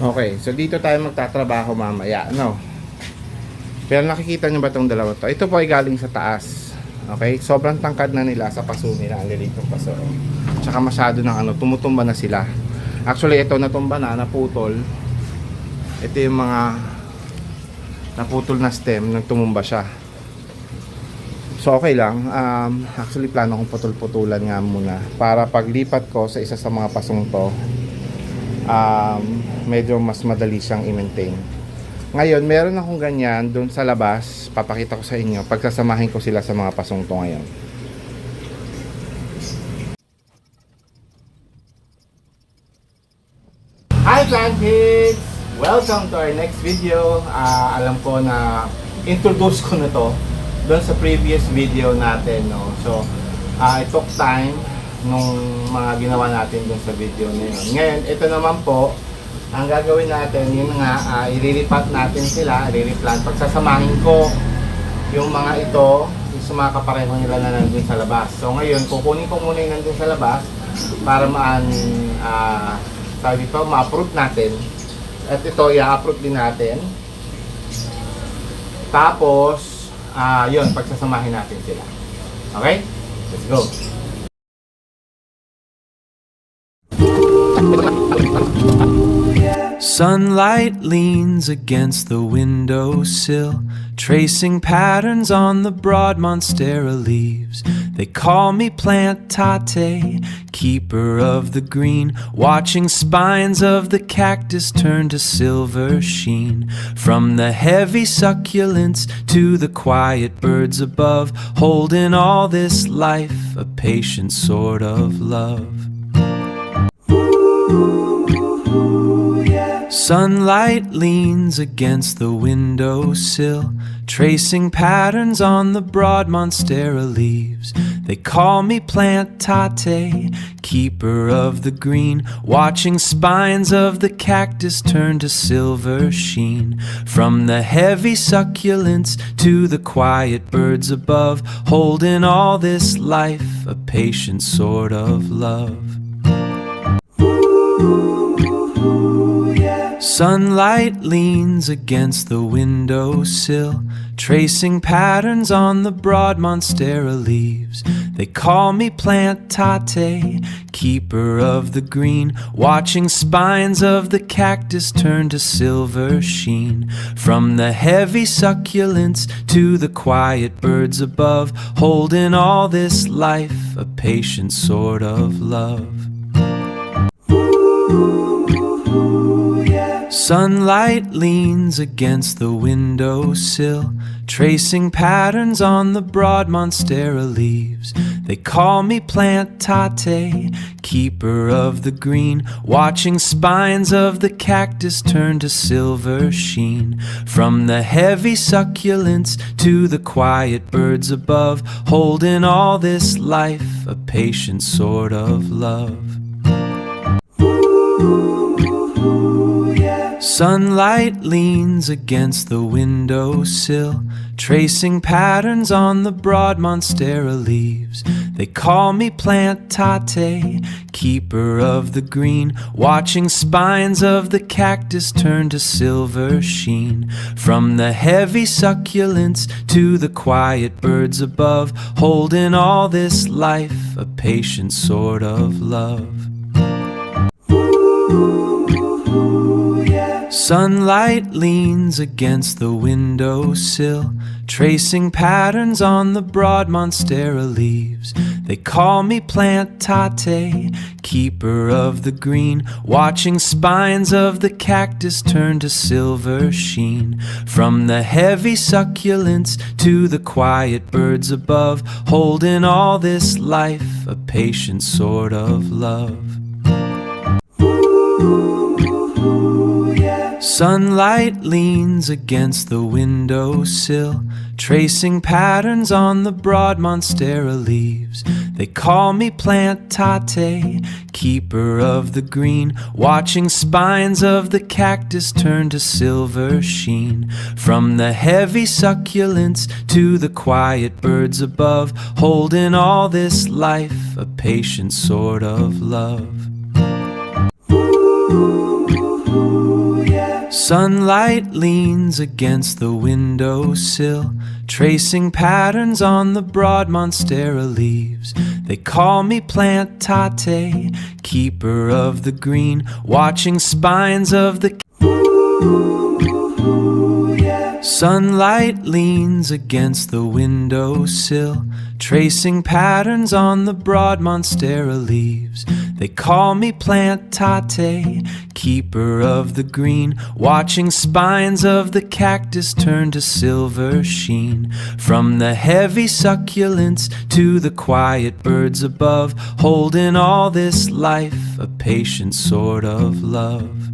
Okay, so dito tayo magtatrabaho mamaya, no? Pero nakikita nyo ba itong dalawa to? Ito po ay galing sa taas. Okay, sobrang tangkad na nila sa paso nila, ang lilitong paso. Tsaka masyado ng tumutumba na sila. Actually, ito natumba na, naputol. Ito yung mga naputol na stem, nagtumumba siya. So okay lang. Actually, plano kong putol-putulan nga muna para paglipat ko sa isa sa mga pasong to, medyo mas madali siyang i-maintain. Ngayon, meron akong ganyan doon sa labas. Papakita ko sa inyo. Pagsasamahin ko sila sa mga pasong to ngayon. Hi Plant Kids! Welcome to our next video. Alam ko na introduce ko na to doon sa previous video natin, no? So, it took time nung mga ginawa natin doon sa video na yun. Ngayon, ito naman po, ang gagawin natin, yun nga, ililipat natin sila, ililiplant. Pagsasamahin ko yung mga ito, yung mga kapareho nila na nandun sa labas. So ngayon, kukunin ko muna yung nandun sa labas para sabi dito, ma-approve natin. At ito, i-approve din natin. Tapos, yun, pagsasamahin natin sila. Okay? Let's go! Sunlight leans against the windowsill, tracing patterns on the broad monstera leaves. They call me Plant Tate, keeper of the green, watching spines of the cactus turn to silver sheen. From the heavy succulents to the quiet birds above, holding all this life, a patient sort of love. Sunlight leans against the windowsill, tracing patterns on the broad monstera leaves. They call me Plant Tate, keeper of the green, watching spines of the cactus turn to silver sheen. From the heavy succulents to the quiet birds above, holding all this life, a patient sort of love. Sunlight leans against the windowsill, tracing patterns on the broad monstera leaves. They call me Plant Tate, keeper of the green, watching spines of the cactus turn to silver sheen. From the heavy succulents to the quiet birds above, holding all this life, a patient sort of love. Sunlight leans against the windowsill, tracing patterns on the broad monstera leaves. They call me Plant Tate, keeper of the green, watching spines of the cactus turn to silver sheen. From the heavy succulents to the quiet birds above, holding all this life, a patient sort of love. Sunlight leans against the windowsill, tracing patterns on the broad monstera leaves. They call me Plant Tate, keeper of the green, watching spines of the cactus turn to silver sheen. From the heavy succulents to the quiet birds above, holding all this life, a patient sort of love. Sunlight leans against the windowsill, tracing patterns on the broad monstera leaves. They call me Plant Tate, keeper of the green, watching spines of the cactus turn to silver sheen. From the heavy succulents to the quiet birds above, holding all this life, a patient sort of love. Sunlight leans against the windowsill, tracing patterns on the broad monstera leaves. They call me Plant Tate, keeper of the green, watching spines of the cactus turn to silver sheen. From the heavy succulents to the quiet birds above, holding all this life, a patient sort of love. Sunlight leans against the windowsill, tracing patterns on the broad monstera leaves. They call me Plant Tate, keeper of the green, watching spines of the Sunlight leans against the windowsill, tracing patterns on the broad monstera leaves. They call me Plant Tate, keeper of the green, watching spines of the cactus turn to silver sheen. From the heavy succulents to the quiet birds above, holding all this life, a patient sort of love.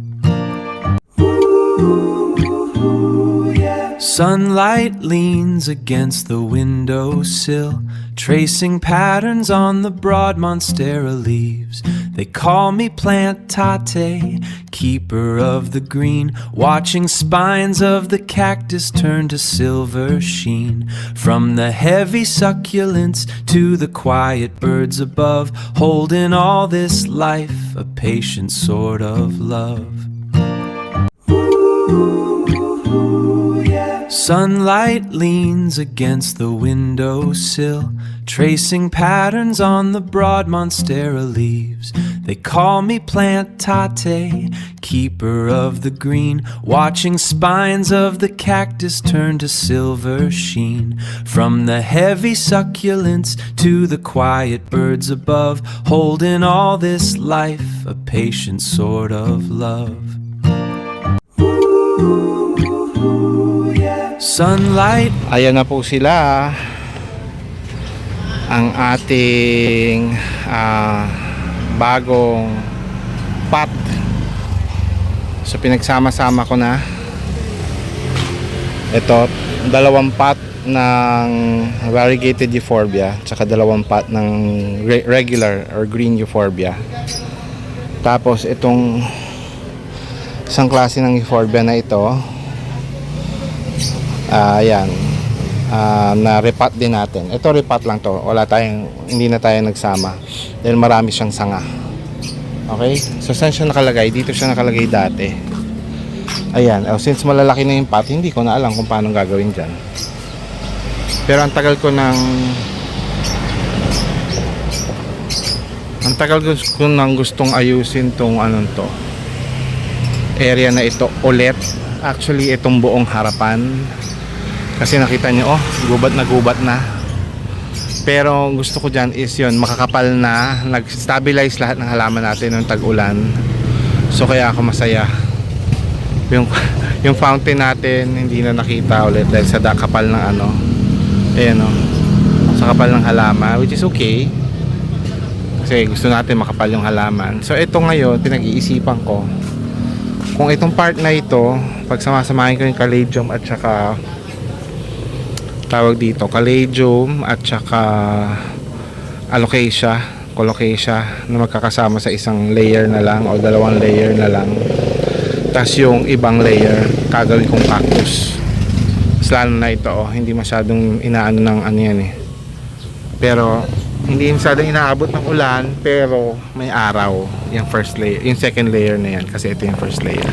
Sunlight leans against the windowsill, tracing patterns on the broad monstera leaves. They call me Plant Tate, keeper of the green, watching spines of the cactus turn to silver sheen. From the heavy succulents to the quiet birds above, holding all this life, a patient sort of love. Sunlight leans against the windowsill, tracing patterns on the broad monstera leaves. They call me Plant Tate, keeper of the green, watching spines of the cactus turn to silver sheen. From the heavy succulents to the quiet birds above, holding all this life, a patient sort of love. Sunlight. Ayan na po sila, ang ating bagong pot. So pinagsama-sama ko na ito, dalawang pot ng variegated euphorbia tsaka dalawang pot ng regular or green euphorbia. Tapos itong isang klase ng euphorbia na ito, ayan, na repot din natin. Ito repot lang to, hindi na tayo nagsama dahil marami siyang sanga. Okay, so saan siya nakalagay? Dito siya nakalagay dati. Ayan, since malalaki na yung pot, hindi ko na alam kung paano gagawin dyan. Pero ang tagal ko nang gustong ayusin tong to area na ito ulit. Actually itong buong harapan, kasi nakita nyo, gubat na. Pero gusto ko dyan is yun, makakapal na, nag-stabilize lahat ng halaman natin ng tag-ulan. So kaya ako masaya. Yung fountain natin hindi na nakita ulit dahil sa kapal ng ayan sa kapal ng halaman, which is okay kasi gusto natin makapal yung halaman. So ito ngayon, pinag-iisipan ko kung itong part na ito, pag samasamahin ko yung caladium at saka caladium at saka colocasia na magkakasama sa isang layer na lang o dalawang layer na lang, tas yung ibang layer gagawin kong cactus. Lalo na ito, hindi masyadong inaano ng yan pero hindi masyadong inaabot ng ulan, pero may araw yung first layer, yung second layer na yan, kasi ito yung first layer,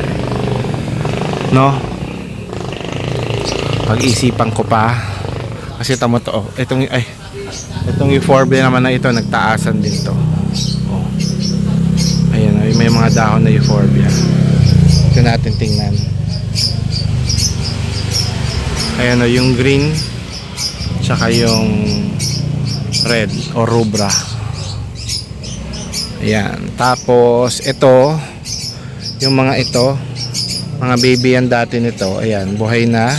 no? Pag-isipan ko pa kasi tamo to, itong euphorbia naman na ito, nagtaasan din to. Ayan, may mga dahon na euphorbia. Ito natin tingnan. Ayan yung green tsaka yung red o rubra. Ayan, tapos ito yung mga baby yan dati nito. Ayan, buhay na.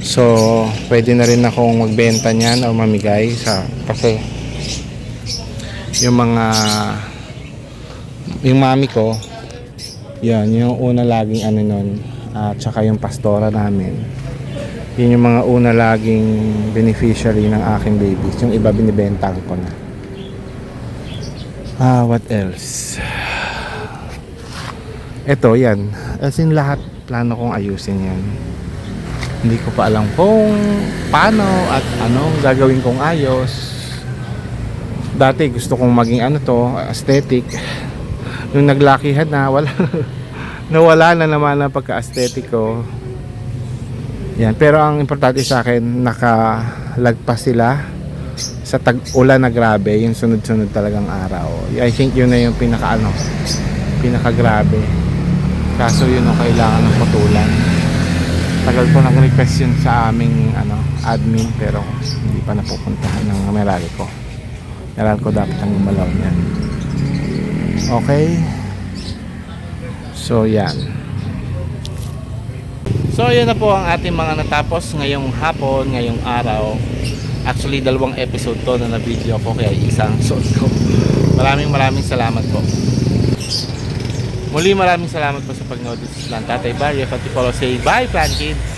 So pwede na rin akong magbenta niyan o mamigay kasi yung mami ko, yan yung una laging nun, tsaka yung pastora namin, yun yung mga una laging beneficiary ng aking babies. Yung iba binibenta ko na. What else? Ito, yan. As in lahat, plano kong ayusin yan. Hindi ko pa alam kung paano at anong gagawin kong ayos. Dati gusto kong maging aesthetic. Nung naglakihan na, wala nawala na naman ang pagka-aesthetic ko. Yan, pero ang importante sa akin, nakalagpas sila sa tag-ulan na grabe, yung sunod-sunod talagang araw. I think yun na yung pinaka-grabe. Kaso yun ang kailangan ng putulan. Tagal ko nag-request yun sa aming admin, pero hindi pa napupuntahan ng Meralco ko. Meralco dapat ang gumalaw niyan. Okay. So yan. So yan na po ang ating mga natapos ngayong hapon, ngayong araw. Actually 2 episode to na video ko, kaya isang short ko. Maraming salamat po. Muli maraming salamat po sa pagnood. This is Tatay Barrio. Pati follow, say bye, Plan Kids!